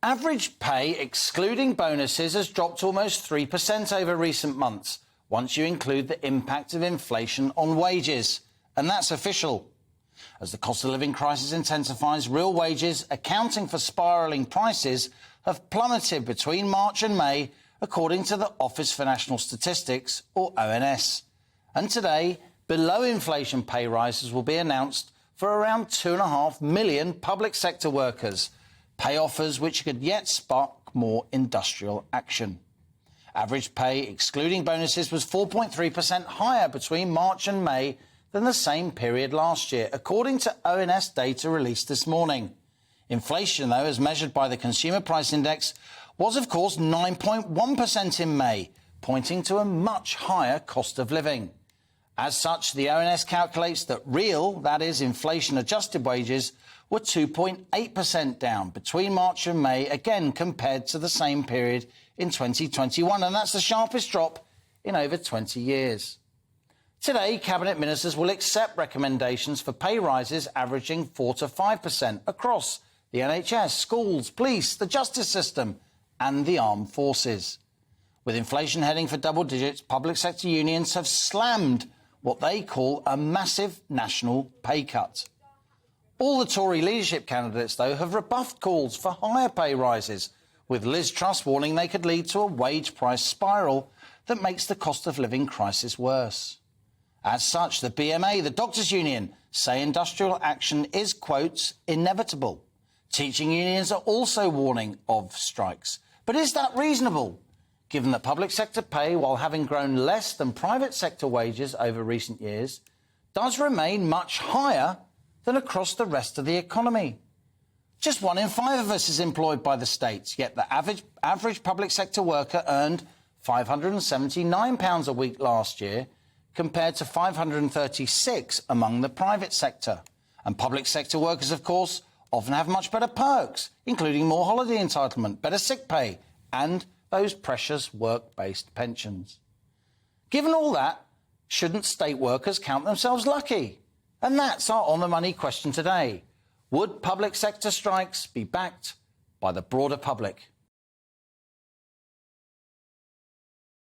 Average pay, excluding bonuses, has dropped almost 3% over recent months, once you include the impact of inflation on wages. And that's official. As the cost of living crisis intensifies, real wages, accounting for spiralling prices, have plummeted between March and May, according to the Office for National Statistics, or ONS. And today, below-inflation pay rises will be announced for around 2.5 million public sector workers, pay offers which could yet spark more industrial action. Average pay, excluding bonuses, was 4.3% higher between March and May than the same period last year, according to ONS data released this morning. Inflation, though, as measured by the Consumer Price Index, was, of course, 9.1% in May, pointing to a much higher cost of living. As such, the ONS calculates that real, that is, inflation-adjusted wages, were 2.8% down between March and May, again compared to the same period in 2021, and that's the sharpest drop in over 20 years. Today, Cabinet Ministers will accept recommendations for pay rises averaging 4 to 5% across the NHS, schools, police, the justice system and the armed forces. With inflation heading for double digits, public sector unions have slammed what they call a massive national pay cut. All the Tory leadership candidates, though, have rebuffed calls for higher pay rises, with Liz Truss warning they could lead to a wage price spiral that makes the cost of living crisis worse. As such, the BMA, the doctors' union, say industrial action is, quotes, inevitable. Teaching unions are also warning of strikes. But is that reasonable, given that public sector pay, while having grown less than private sector wages over recent years, does remain much higher than across the rest of the economy? Just 1 in 5 of us is employed by the states, yet the average public sector worker earned £579 a week last year, compared to £536 among the private sector. And public sector workers, of course, often have much better perks, including more holiday entitlement, better sick pay, and those precious work-based pensions. Given all that, shouldn't state workers count themselves lucky? And that's our on-the-money question today. Would public sector strikes be backed by the broader public?